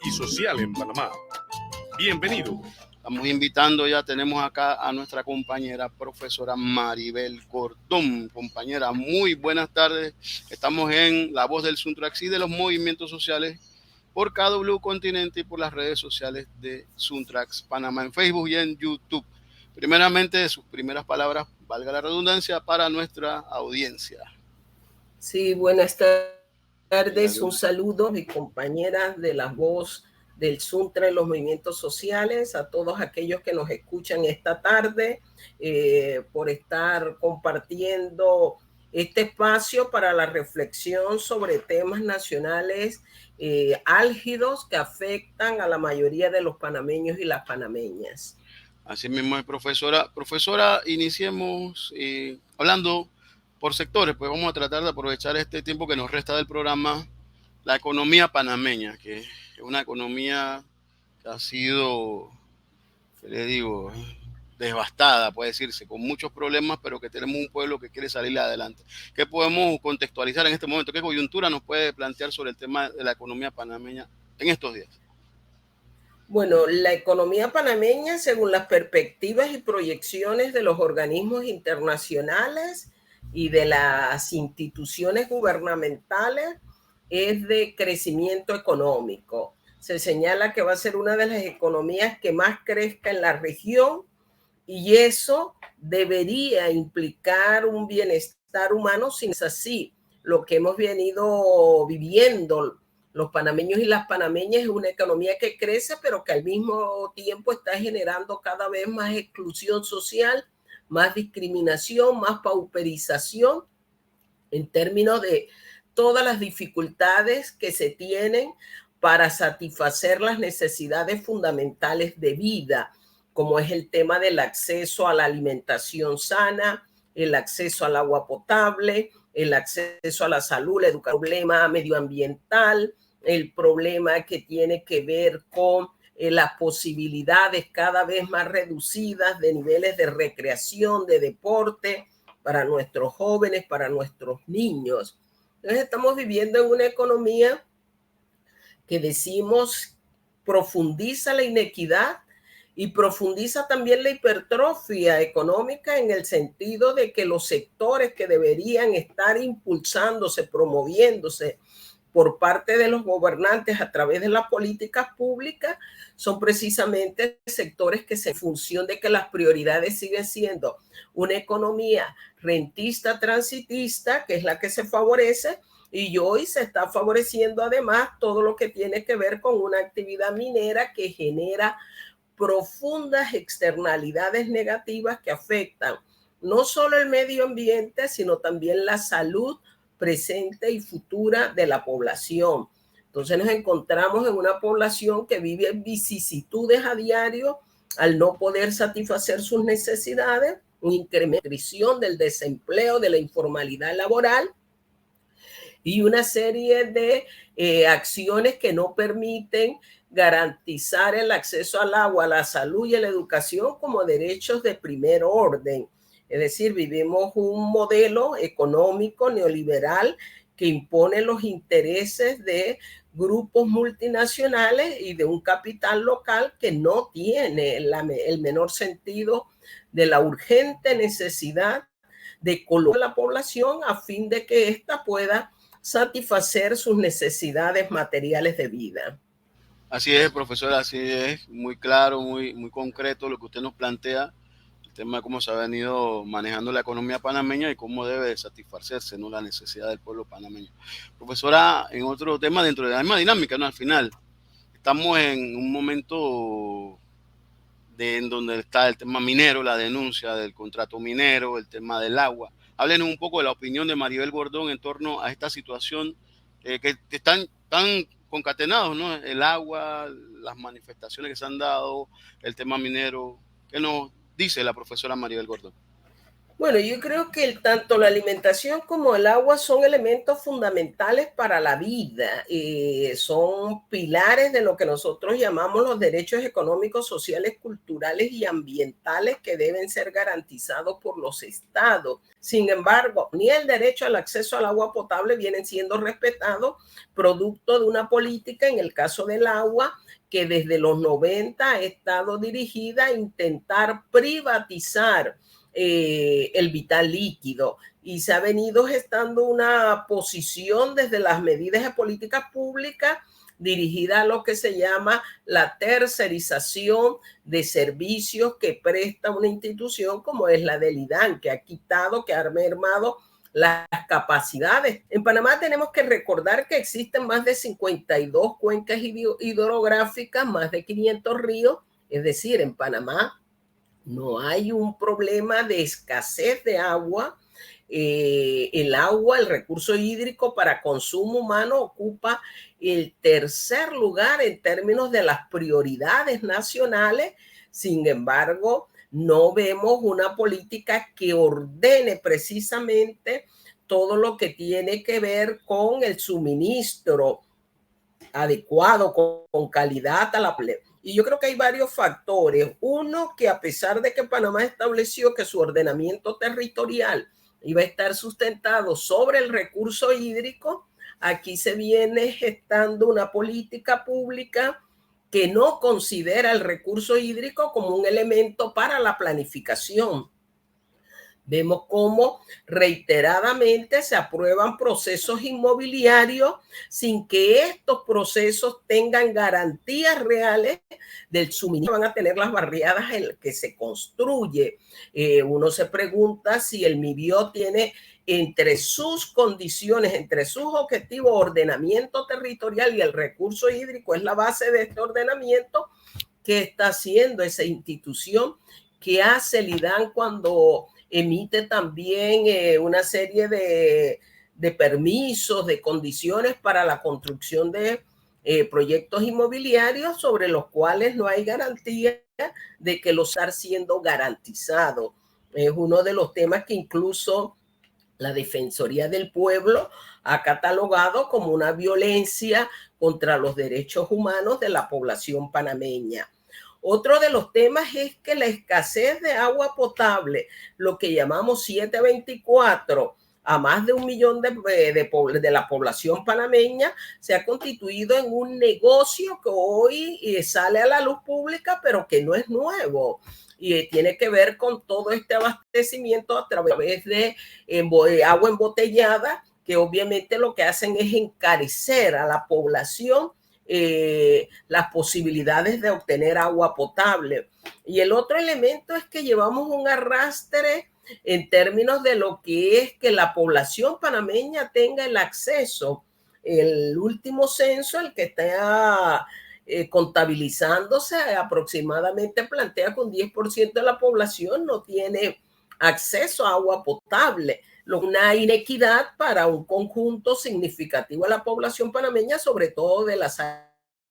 y social en Panamá. Bienvenido. Estamos invitando, ya tenemos acá a nuestra compañera profesora Maribel Gordón. Compañera, muy buenas tardes. Estamos en La Voz del Suntrax y de los movimientos sociales por KW Continente y por las redes sociales de Suntrax Panamá en Facebook y en YouTube. Primeramente, sus primeras palabras, valga la redundancia, para nuestra audiencia. Sí, buenas tardes. Un saludo a mis compañeras de La Voz del Suntra y los movimientos sociales, a todos aquellos que nos escuchan esta tarde, por estar compartiendo este espacio para la reflexión sobre temas nacionales álgidos que afectan a la mayoría de los panameños y las panameñas. Así mismo es, profesora. Profesora, iniciemos hablando por sectores, pues vamos a tratar de aprovechar este tiempo que nos resta del programa, la economía panameña, que es una economía que ha sido, ¿qué le digo?, devastada, puede decirse, con muchos problemas, pero que tenemos un pueblo que quiere salir adelante. ¿Qué podemos contextualizar en este momento? ¿Qué coyuntura nos puede plantear sobre el tema de la economía panameña en estos días? Bueno, la economía panameña, según las perspectivas y proyecciones de los organismos internacionales y de las instituciones gubernamentales, es de crecimiento económico. Se señala que va a ser una de las economías que más crezca en la región y eso debería implicar un bienestar humano, si no es así. Lo que hemos venido viviendo los panameños y las panameñas es una economía que crece, pero que al mismo tiempo está generando cada vez más exclusión social, más discriminación, más pauperización en términos de todas las dificultades que se tienen para satisfacer las necesidades fundamentales de vida, como es el tema del acceso a la alimentación sana, el acceso al agua potable, el acceso a la salud, el problema medioambiental, el problema que tiene que ver con las posibilidades cada vez más reducidas de niveles de recreación, de deporte para nuestros jóvenes, para nuestros niños. Entonces estamos viviendo en una economía que decimos profundiza la inequidad y profundiza también la hipertrofia económica en el sentido de que los sectores que deberían estar impulsándose, promoviéndose por parte de los gobernantes a través de las políticas públicas son precisamente sectores que en función de que las prioridades siguen siendo una economía rentista, transitista, que es la que se favorece, y hoy se está favoreciendo además todo lo que tiene que ver con una actividad minera que genera profundas externalidades negativas que afectan no solo el medio ambiente, sino también la salud presente y futura de la población. Entonces nos encontramos en una población que vive vicisitudes a diario al no poder satisfacer sus necesidades, una incrementación del desempleo, de la informalidad laboral y una serie de acciones que no permiten garantizar el acceso al agua, a la salud y a la educación como derechos de primer orden. Es decir, vivimos un modelo económico neoliberal que impone los intereses de grupos multinacionales y de un capital local que no tiene el menor sentido de la urgente necesidad de colocar a la población a fin de que ésta pueda satisfacer sus necesidades materiales de vida. Así es, profesora, así es, muy claro, muy concreto lo que usted nos plantea, el tema de cómo se ha venido manejando la economía panameña y cómo debe satisfacerse, ¿no?, la necesidad del pueblo panameño. Profesora, en otro tema dentro de la misma dinámica, ¿no?, al final, estamos en un momento en donde está el tema minero, la denuncia del contrato minero, el tema del agua. Háblenos un poco de la opinión de Maribel Gordón en torno a esta situación que están tan concatenados, ¿no? El agua, las manifestaciones que se han dado, el tema minero. ¿Qué nos dice la profesora Maribel Gordón? Bueno, yo creo que tanto la alimentación como el agua son elementos fundamentales para la vida, son pilares de lo que nosotros llamamos los derechos económicos, sociales, culturales y ambientales que deben ser garantizados por los estados. Sin embargo, ni el derecho al acceso al agua potable vienen siendo respetados, producto de una política, en el caso del agua, que desde los 90 ha estado dirigida a intentar privatizar el vital líquido, y se ha venido gestando una posición desde las medidas de políticas públicas dirigida a lo que se llama la tercerización de servicios que presta una institución como es la del IDAN, que ha quitado, que ha mermado las capacidades. En Panamá tenemos que recordar que existen más de 52 cuencas hidrográficas, más de 500 ríos, es decir, en Panamá no hay un problema de escasez de agua. El agua, el recurso hídrico para consumo humano, ocupa el tercer lugar en términos de las prioridades nacionales. Sin embargo, no vemos una política que ordene precisamente todo lo que tiene que ver con el suministro adecuado, con calidad a la plebe. Y yo creo que hay varios factores. Uno, que a pesar de que Panamá estableció que su ordenamiento territorial iba a estar sustentado sobre el recurso hídrico, aquí se viene gestando una política pública que no considera el recurso hídrico como un elemento para la planificación. Vemos cómo reiteradamente se aprueban procesos inmobiliarios sin que estos procesos tengan garantías reales del suministro. Van a tener las barriadas en las que se construye. Uno se pregunta si el MIBIO tiene entre sus condiciones, entre sus objetivos, ordenamiento territorial, y el recurso hídrico es la base de este ordenamiento. ¿Qué está haciendo esa institución? ¿Qué hace el IDAN cuando emite también una serie de permisos, de condiciones para la construcción de proyectos inmobiliarios sobre los cuales no hay garantía de que los están siendo garantizados? Es uno de los temas que incluso la Defensoría del Pueblo ha catalogado como una violencia contra los derechos humanos de la población panameña. Otro de los temas es que la escasez de agua potable, lo que llamamos 724, a más de 1 millón de la población panameña, se ha constituido en un negocio que hoy sale a la luz pública, pero que no es nuevo. Y tiene que ver con todo este abastecimiento a través de agua embotellada, que obviamente lo que hacen es encarecer a la población las posibilidades de obtener agua potable. Y el otro elemento es que llevamos un arrastre en términos de lo que es que la población panameña tenga el acceso. El último censo, el que está contabilizándose, aproximadamente plantea que un 10% de la población no tiene acceso a agua potable, una inequidad para un conjunto significativo de la población panameña, sobre todo de las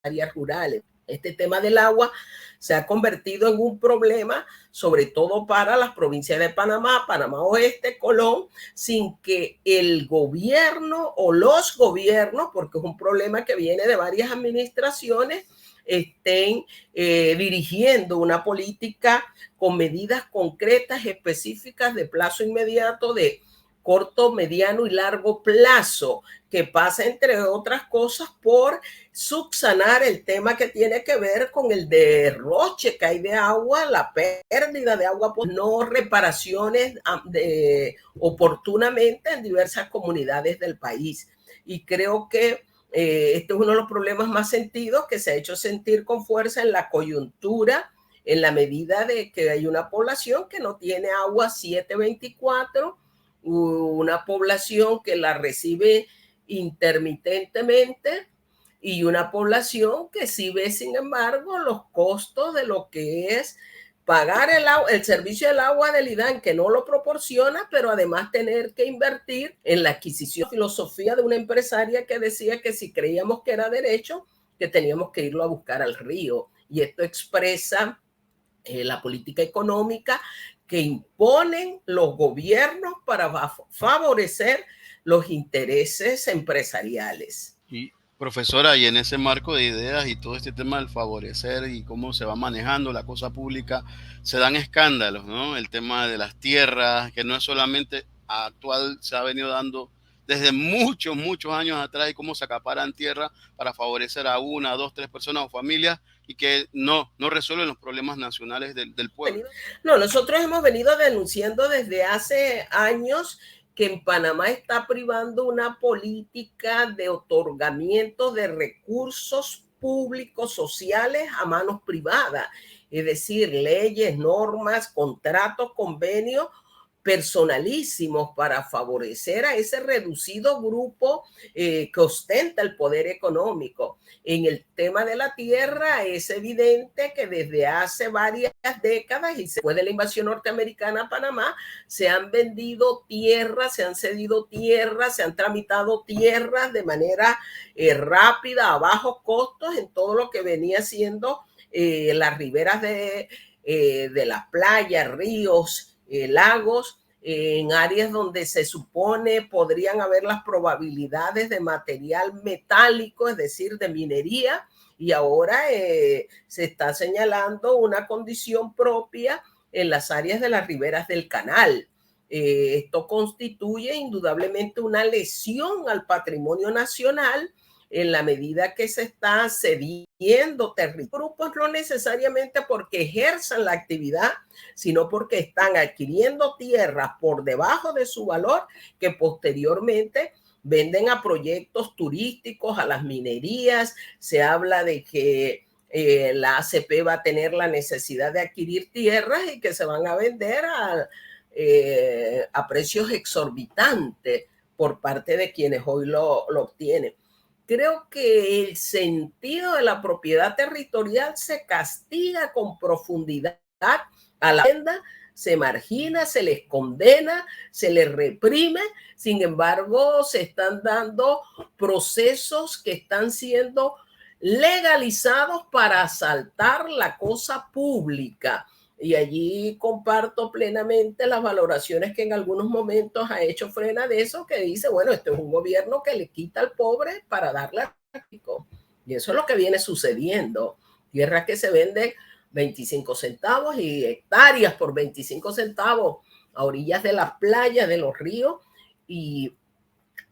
áreas rurales. Este tema del agua se ha convertido en un problema, sobre todo para las provincias de Panamá, Panamá Oeste, Colón, sin que el gobierno o los gobiernos, porque es un problema que viene de varias administraciones, estén dirigiendo una política con medidas concretas, específicas, de plazo inmediato, de corto, mediano y largo plazo, que pasa, entre otras cosas, por subsanar el tema que tiene que ver con el derroche que hay de agua, la pérdida de agua, no reparaciones oportunamente en diversas comunidades del país. Y creo que este es uno de los problemas más sentidos, que se ha hecho sentir con fuerza en la coyuntura, en la medida de que hay una población que no tiene agua 724, una población que la recibe intermitentemente, y una población que sí ve, sin embargo, los costos de lo que es pagar el servicio del agua del IDAN, que no lo proporciona, pero además tener que invertir en la adquisición. Filosofía de una empresaria que decía que si creíamos que era derecho, que teníamos que irlo a buscar al río. Y esto expresa la política económica que imponen los gobiernos para favorecer los intereses empresariales. Y profesora, y en ese marco de ideas y todo este tema del favorecer y cómo se va manejando la cosa pública, se dan escándalos, ¿no? El tema de las tierras, que no es solamente actual, se ha venido dando desde muchos, muchos años atrás, y cómo se acaparan tierra para favorecer a una, dos, tres personas o familias, y que no resuelven los problemas nacionales del pueblo. No, nosotros hemos venido denunciando desde hace años que en Panamá está privando una política de otorgamiento de recursos públicos sociales a manos privadas, es decir, leyes, normas, contratos, convenios personalísimos para favorecer a ese reducido grupo que ostenta el poder económico. En el tema de la tierra es evidente que desde hace varias décadas y después de la invasión norteamericana a Panamá se han vendido tierras, se han cedido tierras, se han tramitado tierras de manera rápida, a bajos costos en todo lo que venía siendo las riberas de las playas, ríos, lagos, en áreas donde se supone podrían haber las probabilidades de material metálico, es decir, de minería, y ahora se está señalando una condición propia en las áreas de las riberas del canal. Esto constituye indudablemente una lesión al patrimonio nacional en la medida que se está cediendo territorios, grupos no necesariamente porque ejerzan la actividad, sino porque están adquiriendo tierras por debajo de su valor que posteriormente venden a proyectos turísticos, a las minerías. Se habla de que la ACP va a tener la necesidad de adquirir tierras y que se van a vender a precios exorbitantes por parte de quienes hoy lo obtienen. Creo que el sentido de la propiedad territorial se castiga con profundidad a la vivienda, se margina, se les condena, se les reprime. Sin embargo, se están dando procesos que están siendo legalizados para asaltar la cosa pública. Y allí comparto plenamente las valoraciones que en algunos momentos ha hecho Frena de eso, que dice, bueno, esto es un gobierno que le quita al pobre para darle al rico. Y eso es lo que viene sucediendo. Tierras que se venden 25 centavos y hectáreas por 25 centavos a orillas de las playas, de los ríos, e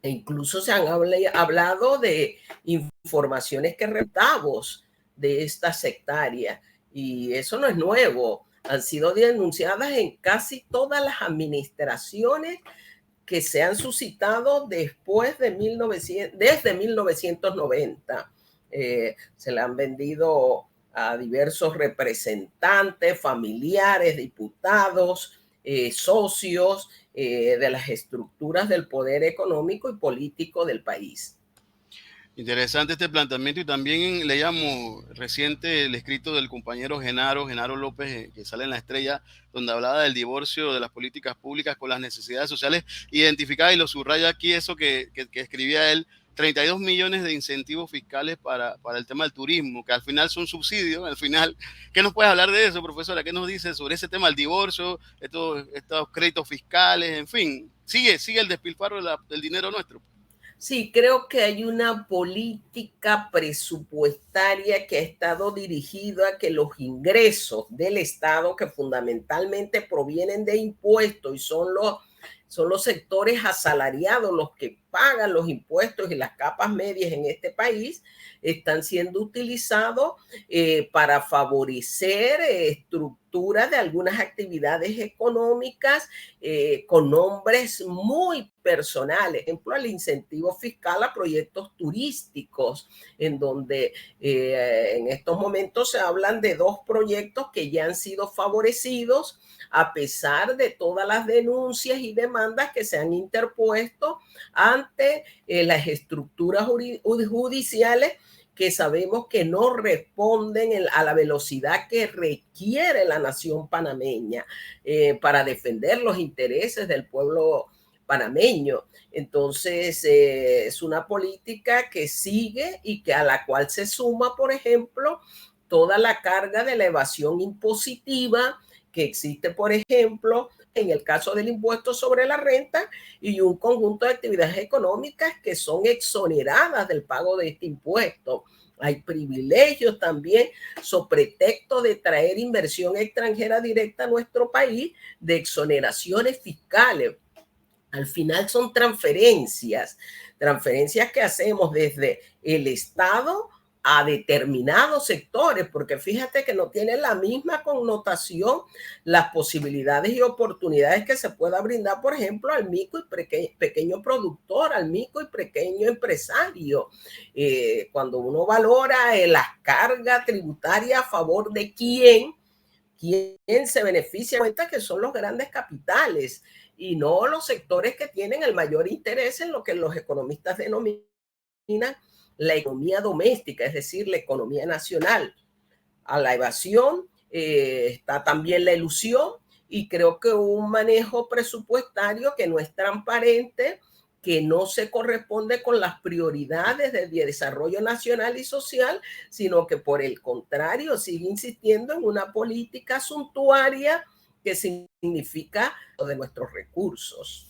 incluso se han hablado de informaciones que retamos de estas hectáreas. Y eso no es nuevo. Han sido denunciadas en casi todas las administraciones que se han suscitado después de desde 1990. Se le han vendido a diversos representantes, familiares, diputados, socios de las estructuras del poder económico y político del país. Interesante este planteamiento, y también leíamos reciente el escrito del compañero Genaro López, que sale en La Estrella, donde hablaba del divorcio de las políticas públicas con las necesidades sociales identificadas, y lo subraya aquí eso que escribía él: 32 millones de incentivos fiscales para el tema del turismo, que al final son subsidios. Al final, ¿qué nos puedes hablar de eso, profesora? ¿Qué nos dice sobre ese tema del divorcio, estos créditos fiscales, en fin? Sigue el despilfarro del dinero nuestro. Sí, creo que hay una política presupuestaria que ha estado dirigida a que los ingresos del Estado, que fundamentalmente provienen de impuestos y son los sectores asalariados los que pagan los impuestos y las capas medias en este país, están siendo utilizados para favorecer estructuras de algunas actividades económicas con nombres muy personales. Por ejemplo, el incentivo fiscal a proyectos turísticos, en donde en estos momentos se hablan de 2 proyectos que ya han sido favorecidos a pesar de todas las denuncias y demandas que se han interpuesto ante las estructuras judiciales, que sabemos que no responden a la velocidad que requiere la nación panameña para defender los intereses del pueblo panameño. Entonces, es una política que sigue y que a la cual se suma, por ejemplo, toda la carga de la evasión impositiva que existe, por ejemplo, en el caso del impuesto sobre la renta y un conjunto de actividades económicas que son exoneradas del pago de este impuesto. Hay privilegios también, sobre pretexto de traer inversión extranjera directa a nuestro país, de exoneraciones fiscales. Al final son transferencias que hacemos desde el Estado a determinados sectores, porque fíjate que no tiene la misma connotación las posibilidades y oportunidades que se pueda brindar, por ejemplo, al micro y pequeño productor, al micro y pequeño empresario. Cuando uno valora la carga tributaria a favor de quién se beneficia, cuenta que son los grandes capitales y no los sectores que tienen el mayor interés en lo que los economistas denominan la economía doméstica, es decir, la economía nacional. A la evasión está también la ilusión y creo que un manejo presupuestario que no es transparente, que no se corresponde con las prioridades del desarrollo nacional y social, sino que por el contrario sigue insistiendo en una política suntuaria que significa de nuestros recursos.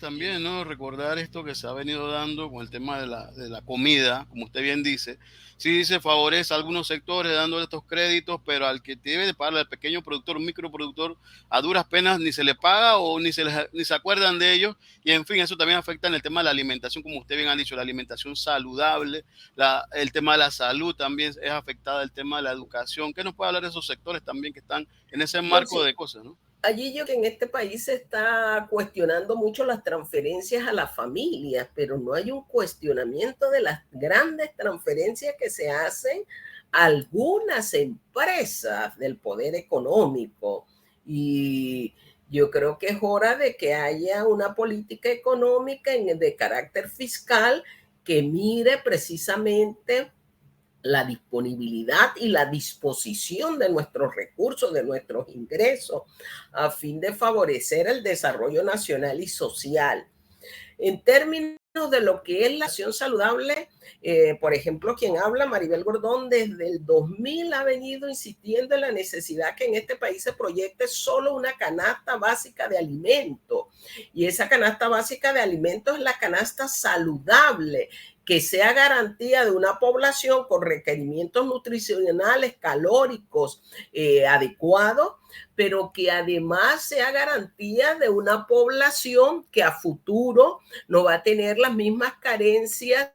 También, ¿no? Recordar esto que se ha venido dando con el tema de la comida, como usted bien dice. Sí se favorece a algunos sectores dándole estos créditos, pero al que debe de pagar, al pequeño productor, un microproductor, a duras penas ni se le paga o ni se acuerdan de ellos. Y en fin, eso también afecta en el tema de la alimentación, como usted bien ha dicho, la alimentación saludable, el tema de la salud también es afectada, el tema de la educación. ¿Qué nos puede hablar de esos sectores también que están en ese marco de cosas, ¿no? Allí yo que en este país se está cuestionando mucho las transferencias a las familias, pero no hay un cuestionamiento de las grandes transferencias que se hacen a algunas empresas del poder económico. Y yo creo que es hora de que haya una política económica de carácter fiscal que mire precisamente la disponibilidad y la disposición de nuestros recursos, de nuestros ingresos, a fin de favorecer el desarrollo nacional y social. En términos de lo que es la acción saludable, por ejemplo, quien habla, Maribel Gordón, desde el 2000 ha venido insistiendo en la necesidad que en este país se proyecte solo una canasta básica de alimentos. Y esa canasta básica de alimentos es la canasta saludable, que sea garantía de una población con requerimientos nutricionales, calóricos adecuados, pero que además sea garantía de una población que a futuro no va a tener las mismas carencias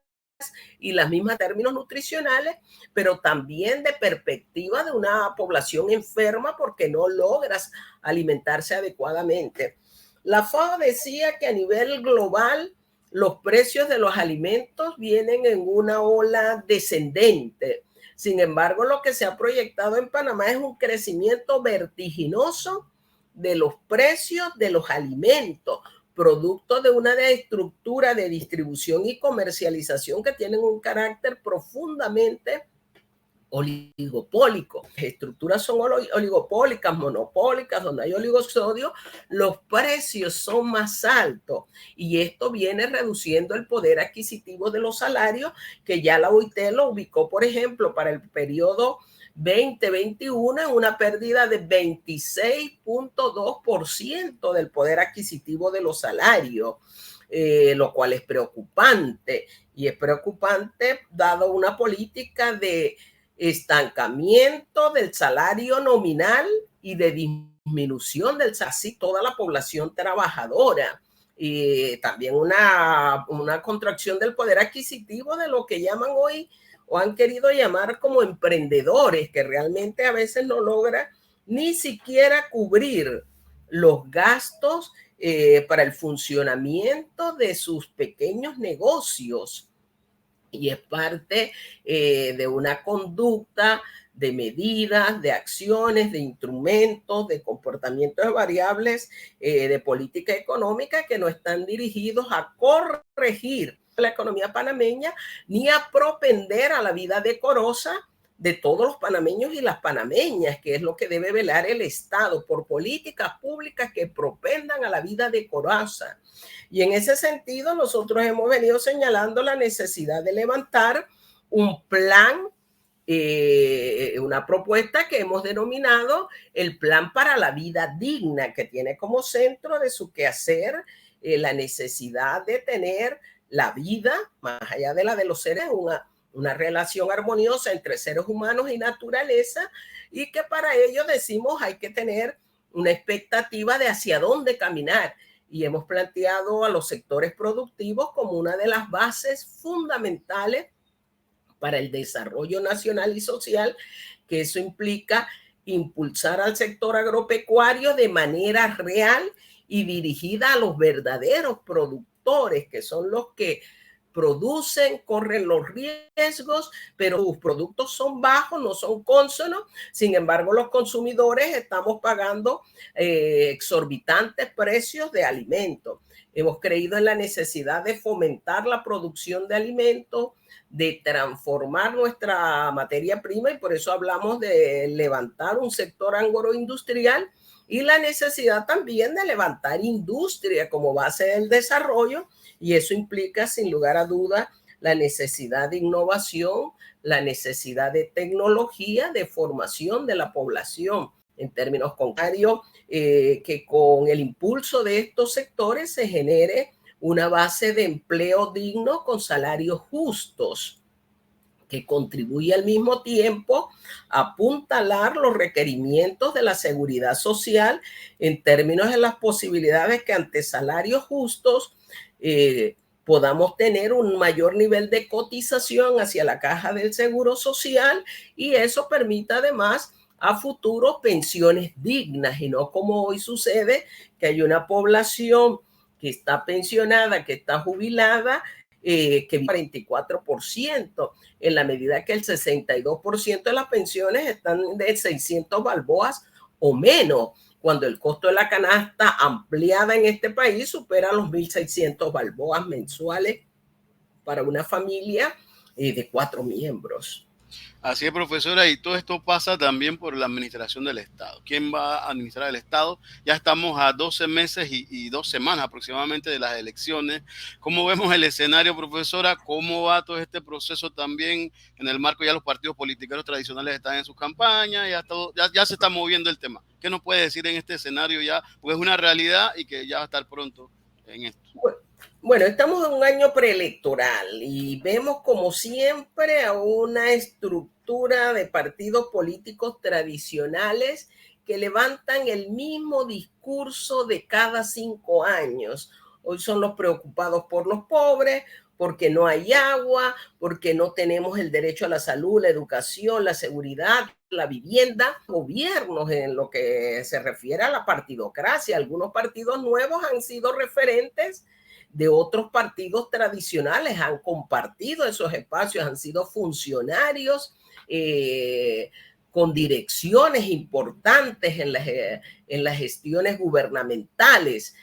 y las mismas términos nutricionales, pero también de perspectiva de una población enferma porque no logras alimentarse adecuadamente. La FAO decía que a nivel global los precios de los alimentos vienen en una ola descendente. Sin embargo, lo que se ha proyectado en Panamá es un crecimiento vertiginoso de los precios de los alimentos, producto de una estructura de distribución y comercialización que tienen un carácter profundamente oligopólico. Las estructuras son oligopólicas, monopólicas, donde hay oligosodio, los precios son más altos y esto viene reduciendo el poder adquisitivo de los salarios, que ya la OIT lo ubicó, por ejemplo, para el periodo 2021 en una pérdida de 26.2% del poder adquisitivo de los salarios. Lo cual es preocupante, y es preocupante dado una política de estancamiento del salario nominal y de disminución del así toda la población trabajadora. Y también una contracción del poder adquisitivo de lo que llaman hoy o han querido llamar como emprendedores, que realmente a veces no logra ni siquiera cubrir los gastos para el funcionamiento de sus pequeños negocios. Y es parte de una conducta, de medidas, de acciones, de instrumentos, de comportamientos variables de política económica que no están dirigidos a corregir la economía panameña ni a propender a la vida decorosa de todos los panameños y las panameñas, que es lo que debe velar el Estado por políticas públicas que propendan a la vida decorosa. Y en ese sentido, nosotros hemos venido señalando la necesidad de levantar un plan una propuesta que hemos denominado el Plan para la Vida Digna, que tiene como centro de su quehacer la necesidad de tener la vida, más allá de la de los seres, una relación armoniosa entre seres humanos y naturaleza, y que para ello decimos hay que tener una expectativa de hacia dónde caminar. Y hemos planteado a los sectores productivos como una de las bases fundamentales para el desarrollo nacional y social, que eso implica impulsar al sector agropecuario de manera real y dirigida a los verdaderos productores, que son los que producen, corren los riesgos, pero sus productos son bajos, no son cónsonos. Sin embargo, los consumidores estamos pagando exorbitantes precios de alimentos. Hemos creído en la necesidad de fomentar la producción de alimentos, de transformar nuestra materia prima, y por eso hablamos de levantar un sector agroindustrial y la necesidad también de levantar industria como base del desarrollo, y eso implica sin lugar a dudas la necesidad de innovación, la necesidad de tecnología, de formación de la población. En términos contrarios, que con el impulso de estos sectores se genere una base de empleo digno con salarios justos, que contribuye al mismo tiempo a apuntalar los requerimientos de la seguridad social en términos de las posibilidades que ante salarios justos podamos tener un mayor nivel de cotización hacia la caja del Seguro Social, y eso permita además a futuro pensiones dignas, y no como hoy sucede, que hay una población que está pensionada, que está jubilada, que vive el 44%, en la medida que el 62% de las pensiones están de 600 balboas o menos, cuando el costo de la canasta ampliada en este país supera los 1.600 balboas mensuales para una familia de 4 miembros. Así es, profesora, y todo esto pasa también por la administración del Estado. ¿Quién va a administrar el Estado? Ya estamos a 12 meses y 2 semanas aproximadamente de las elecciones. ¿Cómo vemos el escenario, profesora? ¿Cómo va todo este proceso también en el marco? Ya los partidos políticos tradicionales están en sus campañas, ya se está moviendo el tema. ¿Qué nos puede decir en este escenario ya? Porque es una realidad y que ya va a estar pronto en esto. Bueno, estamos en un año preelectoral y vemos como siempre a una estructura de partidos políticos tradicionales que levantan el mismo discurso de cada 5 años. Hoy son los preocupados por los pobres, porque no hay agua, porque no tenemos el derecho a la salud, la educación, la seguridad, la vivienda. Gobiernos en lo que se refiere a la partidocracia. Algunos partidos nuevos han sido referentes de otros partidos tradicionales, han compartido esos espacios, han sido funcionarios con direcciones importantes en las gestiones gubernamentales.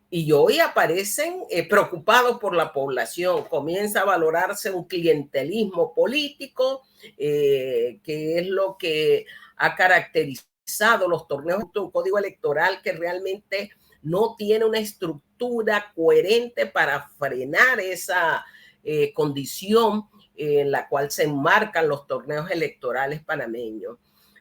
Y hoy aparecen preocupados por la población. Comienza a valorarse un clientelismo político, que es lo que ha caracterizado los torneos, un código electoral que realmente no tiene una estructura coherente para frenar esa condición en la cual se enmarcan los torneos electorales panameños.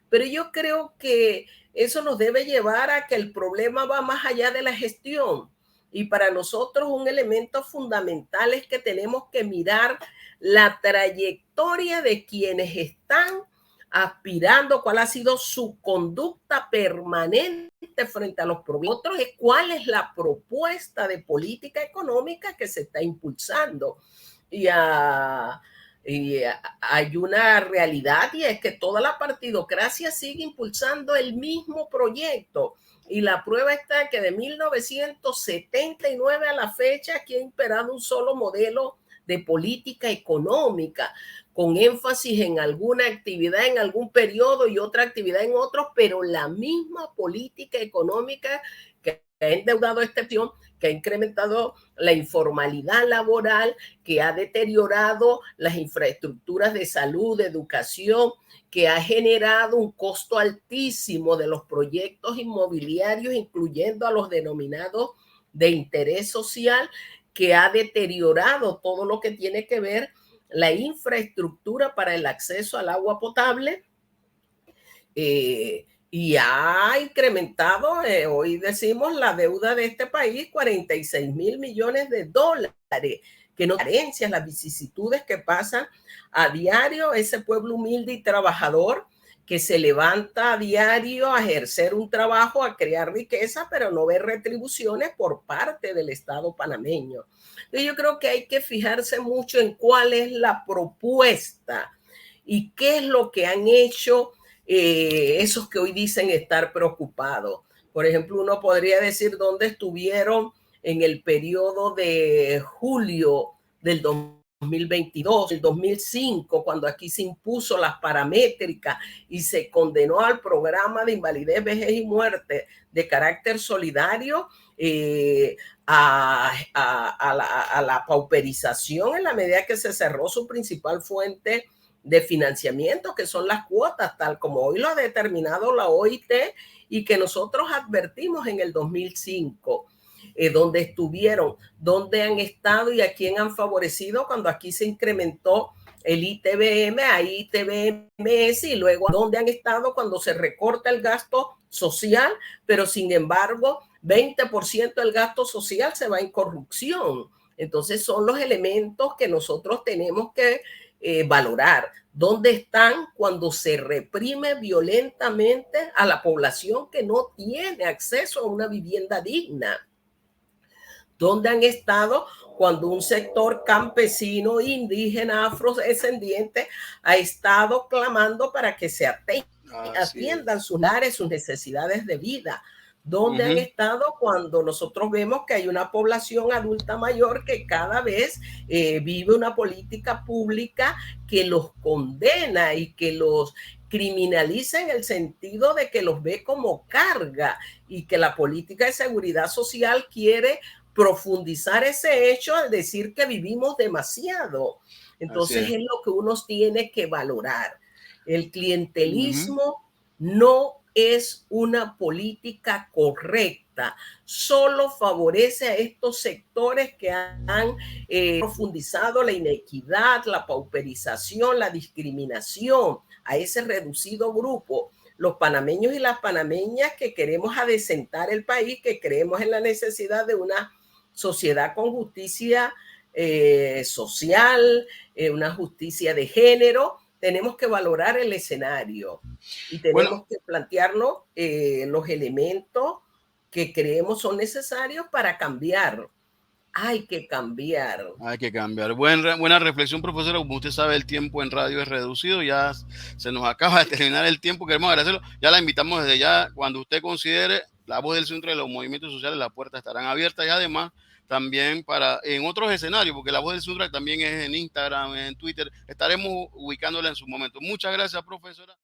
Pero yo creo que eso nos debe llevar a que el problema va más allá de la gestión. Y para nosotros un elemento fundamental es que tenemos que mirar la trayectoria de quienes están aspirando, cuál ha sido su conducta permanente frente a los problemas. Otro es cuál es la propuesta de política económica que se está impulsando. Y hay una realidad, y es que toda la partidocracia sigue impulsando el mismo proyecto. Y la prueba está que de 1979 a la fecha aquí ha imperado un solo modelo de política económica, con énfasis en alguna actividad en algún periodo y otra actividad en otros, pero la misma política económica que ha endeudado esta acción, que ha incrementado la informalidad laboral, que ha deteriorado las infraestructuras de salud, de educación, que ha generado un costo altísimo de los proyectos inmobiliarios, incluyendo a los denominados de interés social, que ha deteriorado todo lo que tiene que ver la infraestructura para el acceso al agua potable, Y ha incrementado, hoy decimos, la deuda de este país, 46.000 millones de dólares, que no carencias, las vicisitudes que pasan a diario ese pueblo humilde y trabajador que se levanta a diario a ejercer un trabajo, a crear riqueza, pero no ve retribuciones por parte del Estado panameño. Entonces yo creo que hay que fijarse mucho en cuál es la propuesta y qué es lo que han hecho esos que hoy dicen estar preocupados. Por ejemplo, uno podría decir dónde estuvieron en el periodo de julio del 2022, el 2005, cuando aquí se impuso las paramétricas y se condenó al programa de invalidez, vejez y muerte de carácter solidario, a la pauperización en la medida que se cerró su principal fuente de financiamiento, que son las cuotas, tal como hoy lo ha determinado la OIT y que nosotros advertimos en el 2005, donde estuvieron, dónde han estado y a quién han favorecido cuando aquí se incrementó el ITBM a ITBMS, y luego dónde han estado cuando se recorta el gasto social, pero sin embargo 20% del gasto social se va en corrupción. Entonces son los elementos que nosotros tenemos que valorar. ¿Dónde están cuando se reprime violentamente a la población que no tiene acceso a una vivienda digna? ¿Dónde han estado cuando un sector campesino, indígena, afrodescendiente ha estado clamando para que se atiendan sus lares, sus necesidades de vida? ¿Dónde han estado cuando nosotros vemos que hay una población adulta mayor que cada vez vive una política pública que los condena y que los criminaliza en el sentido de que los ve como carga, y que la política de seguridad social quiere profundizar ese hecho al decir que vivimos demasiado? Entonces es lo que uno tiene que valorar. El clientelismo no es una política correcta, solo favorece a estos sectores que han profundizado la inequidad, la pauperización, la discriminación, a ese reducido grupo. Los panameños y las panameñas que queremos adecentar el país, que creemos en la necesidad de una sociedad con justicia social, una justicia de género, tenemos que valorar el escenario y tenemos que plantearnos los elementos que creemos son necesarios para cambiar. Hay que cambiar. Hay que cambiar. Buena reflexión, profesora. Como usted sabe, el tiempo en radio es reducido. Ya se nos acaba de terminar el tiempo. Queremos agradecerlo. Ya la invitamos desde ya. Cuando usted considere la voz del centro de los movimientos sociales, las puertas estarán abiertas, y además también en otros escenarios, porque la voz del Sundra también es en Instagram, en Twitter. Estaremos ubicándola en su momento. Muchas gracias, profesora.